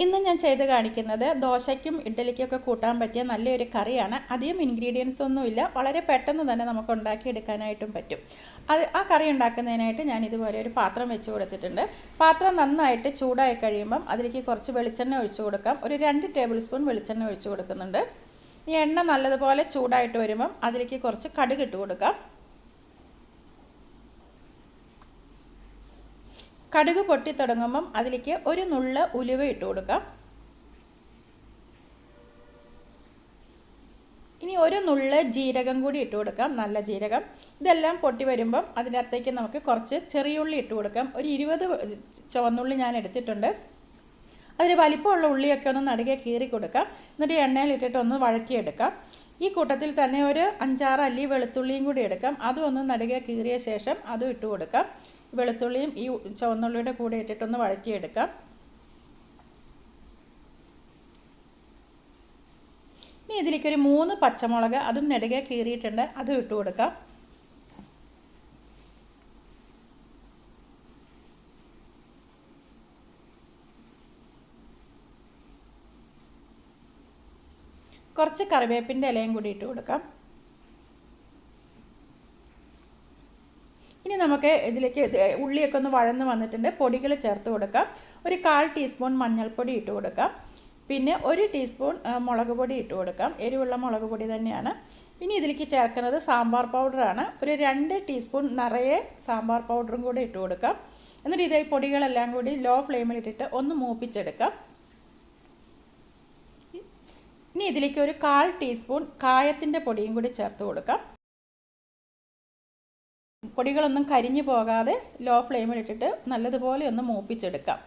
ഇന്ന് ഞാൻ ചെയ്ത് കാണിക്കുന്നത് ദോശയ്ക്കും ഇഡ്ഡലിക്കൊക്കെ കൂട്ടാൻ പറ്റിയ നല്ലൊരു കറിയാണ്. അധികം ഇൻഗ്രീഡിയൻസ് ഒന്നുമില്ല, വളരെ പെട്ടെന്ന് തന്നെ നമുക്ക് ഉണ്ടാക്കിയെടുക്കാനായിട്ടും പറ്റും. ആ കറി ഉണ്ടാക്കുന്നതിനായിട്ട് ഞാൻ ഇതുപോലെ ഒരു പാത്രം വെച്ച് കൊടുത്തിട്ടുണ്ട്. പാത്രം നന്നായിട്ട് ചൂടായി കഴിയുമ്പം അതിലേക്ക് കുറച്ച് വെളിച്ചെണ്ണ ഒഴിച്ചു കൊടുക്കാം. ഒരു 2 ടേബിൾ സ്പൂൺ വെളിച്ചെണ്ണ ഒഴിച്ചു കൊടുക്കുന്നുണ്ട്. ഈ എണ്ണ നല്ലതുപോലെ ചൂടായിട്ട് വരുമ്പം അതിലേക്ക് കുറച്ച് കടുക് ഇട്ട് കൊടുക്കാം. കടുക് പൊട്ടി തുടങ്ങുമ്പം അതിലേക്ക് ഒരു നുള്ള ഉലുവ ഇട്ട് കൊടുക്കാം. ഇനി ഒരു നുള്ള ജീരകം കൂടി ഇട്ട് കൊടുക്കാം, നല്ല ജീരകം. ഇതെല്ലാം പൊട്ടി വരുമ്പം അതിനകത്തേക്ക് നമുക്ക് കുറച്ച് ചെറിയുള്ളി ഇട്ട് കൊടുക്കാം. ഒരു 20 ചുവന്നുള്ളി ഞാൻ എടുത്തിട്ടുണ്ട്. അതിൽ വലിപ്പമുള്ള ഉള്ളിയൊക്കെ ഒന്ന് നടുകെ കീറി കൊടുക്കാം. എന്നിട്ട് എണ്ണയിലിട്ടിട്ട് ഒന്ന് വഴറ്റിയെടുക്കാം. ഈ കൂട്ടത്തിൽ തന്നെ ഒരു 5-6 അല്ലി വെളുത്തുള്ളിയും കൂടി എടുക്കാം. അതും ഒന്ന് നടുകെ കീറിയ ശേഷം അതും ഇട്ട് കൊടുക്കാം. വെളുത്തുള്ളിയും ഈ ചുവന്നുള്ളിയുടെ കൂടെ ഇട്ടിട്ടൊന്ന് വഴറ്റിയെടുക്കാം. ഇനി ഇതിലേക്കൊരു 3 പച്ചമുളക് അതും നെടുകെ കീറിയിട്ടുണ്ട്, അതും ഇട്ട് കൊടുക്കാം. കുറച്ച് കറിവേപ്പിൻ്റെ ഇലയും കൂടി ഇട്ട് കൊടുക്കാം. ഇനി നമുക്ക് ഇതിലേക്ക് ഉള്ളിയൊക്കെ ഒന്ന് വഴന്ന് വന്നിട്ടുണ്ട്. പൊടികൾ ചേർത്ത് കൊടുക്കാം. ഒരു 1/4 ടീസ്പൂൺ മഞ്ഞൾപ്പൊടി ഇട്ട് കൊടുക്കാം. പിന്നെ 1 ടീസ്പൂൺ മുളക് പൊടി ഇട്ട് കൊടുക്കാം. എരിവുള്ള മുളക് പൊടി തന്നെയാണ്. ഇനി ഇതിലേക്ക് ചേർക്കുന്നത് സാമ്പാർ പൗഡറാണ്. ഒരു 2 ടീസ്പൂൺ നിറയെ സാമ്പാർ പൗഡറും കൂടി ഇട്ട് കൊടുക്കാം. എന്നിട്ട് ഇതേ പൊടികളെല്ലാം കൂടി ലോ ഫ്ലെയിമിലിട്ടിട്ട് ഒന്ന് മൂപ്പിച്ചെടുക്കാം. ഇനി ഇതിലേക്ക് ഒരു 1/4 ടീസ്പൂൺ കായത്തിൻ്റെ പൊടിയും കൂടി ചേർത്ത് കൊടുക്കാം. പൊടികളൊന്നും കരിഞ്ഞു പോകാതെ ലോ ഫ്ലെയിമിലിട്ടിട്ട് നല്ലതുപോലെ ഒന്ന് മൂപ്പിച്ചെടുക്കാം.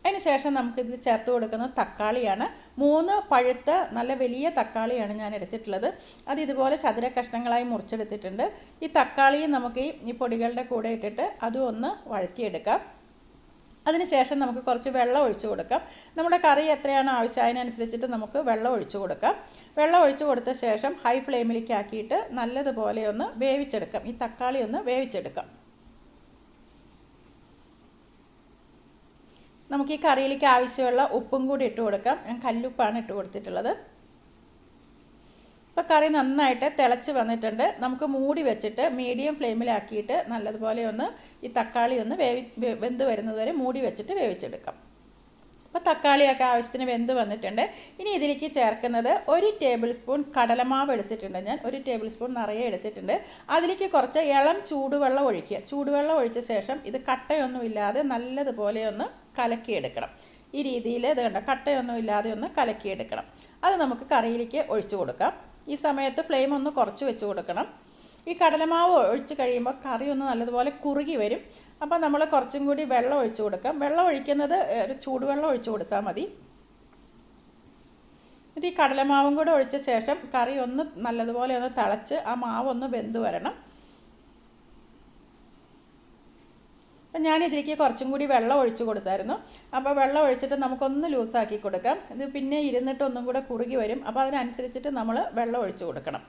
അതിന് ശേഷം നമുക്കിത് ചേർത്ത് കൊടുക്കുന്ന തക്കാളിയാണ്. 3 പഴുത്ത നല്ല വലിയ തക്കാളിയാണ് ഞാൻ എടുത്തിട്ടുള്ളത്. അത് ഇതുപോലെ ചതുര കഷ്ണങ്ങളായി മുറിച്ചെടുത്തിട്ടുണ്ട്. ഈ തക്കാളിയും നമുക്ക് ഈ പൊടികളുടെ കൂടെ ഇട്ടിട്ട് അതും ഒന്ന് വഴറ്റിയെടുക്കാം. അതിനുശേഷം നമുക്ക് കുറച്ച് വെള്ളം ഒഴിച്ചു കൊടുക്കാം. നമ്മുടെ കറി എത്രയാണോ ആവശ്യം അതിനനുസരിച്ചിട്ട് നമുക്ക് വെള്ളം ഒഴിച്ചു കൊടുക്കാം. വെള്ളം ഒഴിച്ചു കൊടുത്ത ശേഷം ഹൈ ഫ്ലെയിമിലേക്ക് ആക്കിയിട്ട് നല്ലതുപോലെ ഒന്ന് വേവിച്ചെടുക്കാം. ഈ തക്കാളി ഒന്ന് വേവിച്ചെടുക്കാം. നമുക്ക് ഈ കറിയിലേക്ക് ആവശ്യമുള്ള ഉപ്പും കൂടി ഇട്ട് കൊടുക്കാം. ഞാൻ കല്ലുപ്പാണ് ഇട്ട് കൊടുത്തിട്ടുള്ളത്. ഇപ്പോൾ കറി നന്നായിട്ട് തിളച്ച് വന്നിട്ടുണ്ട്. നമുക്ക് മൂടി വെച്ചിട്ട് മീഡിയം ഫ്ലെയിമിലാക്കിയിട്ട് നല്ലതുപോലെ ഒന്ന് ഈ തക്കാളി ഒന്ന് വെന്ത് വരുന്നത് വരെ മൂടി വെച്ചിട്ട് വേവിച്ചെടുക്കാം. അപ്പോൾ തക്കാളിയൊക്കെ ആവശ്യത്തിന് വെന്ത് വന്നിട്ടുണ്ട്. ഇനി ഇതിലേക്ക് ചേർക്കുന്നത് 1 ടേബിൾ സ്പൂൺ കടലമാവ് എടുത്തിട്ടുണ്ട്. ഞാൻ 1 ടേബിൾ സ്പൂൺ നിറയെ എടുത്തിട്ടുണ്ട്. അതിലേക്ക് കുറച്ച് ഇളം ചൂടുവെള്ളം ഒഴിക്കുക. ചൂടുവെള്ളം ഒഴിച്ച ശേഷം ഇത് കട്ടയൊന്നും ഇല്ലാതെ നല്ലതുപോലെ ഒന്ന് കലക്കിയെടുക്കണം. ഈ രീതിയിൽ ഇത് കണ്ട കട്ടയൊന്നും ഇല്ലാതെ ഒന്ന് കലക്കിയെടുക്കണം. അത് നമുക്ക് കറിയിലേക്ക് ഒഴിച്ചു കൊടുക്കാം. ഈ സമയത്ത് ഫ്ലെയിം ഒന്ന് കുറച്ച് വെച്ച് കൊടുക്കണം. ഈ കടലമാവ് ഒഴിച്ച് കഴിയുമ്പോൾ കറി ഒന്ന് നല്ലതുപോലെ കുറുകി വരും. അപ്പോൾ നമ്മൾ കുറച്ചും കൂടി വെള്ളം ഒഴിച്ചു കൊടുക്കാം. വെള്ളം ഒഴിക്കുന്നത് ചൂടുവെള്ളം ഒഴിച്ചു കൊടുത്താൽ മതി. എന്നിട്ട് ഈ കടലമാവും കൂടെ ഒഴിച്ച ശേഷം കറി ഒന്ന് നല്ലതുപോലെ ഒന്ന് തിളച്ച് ആ മാവൊന്ന് വെന്ത് വരണം. അപ്പം ഞാനിതിലേക്ക് കുറച്ചും കൂടി വെള്ളം ഒഴിച്ചു കൊടുത്തായിരുന്നു. അപ്പോൾ വെള്ളം ഒഴിച്ചിട്ട് നമുക്കൊന്ന് ലൂസാക്കി കൊടുക്കാം. ഇത് പിന്നെ ഇരുന്നിട്ട് ഒന്നും കൂടെ കുറുകി വരും. അപ്പോൾ അതിനനുസരിച്ചിട്ട് നമ്മൾ വെള്ളം ഒഴിച്ചു കൊടുക്കണം.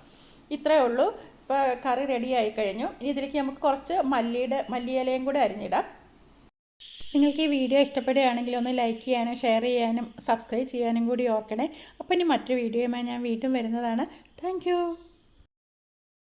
ഇത്രയേ ഉള്ളൂ. ഇപ്പോൾ കറി റെഡി ആയി കഴിഞ്ഞു. ഇനി ഇതിലേക്ക് നമുക്ക് കുറച്ച് മല്ലിയിലയും കൂടെ അരിഞ്ഞിടാം. നിങ്ങൾക്ക് ഈ വീഡിയോ ഇഷ്ടപ്പെടുകയാണെങ്കിൽ ഒന്ന് ലൈക്ക് ചെയ്യാനും ഷെയർ ചെയ്യാനും സബ്സ്ക്രൈബ് ചെയ്യാനും കൂടി ഓർക്കണേ. അപ്പോൾ ഇനി മറ്റൊരു വീഡിയോയുമായി ഞാൻ വീണ്ടും വരുന്നതാണ്. താങ്ക്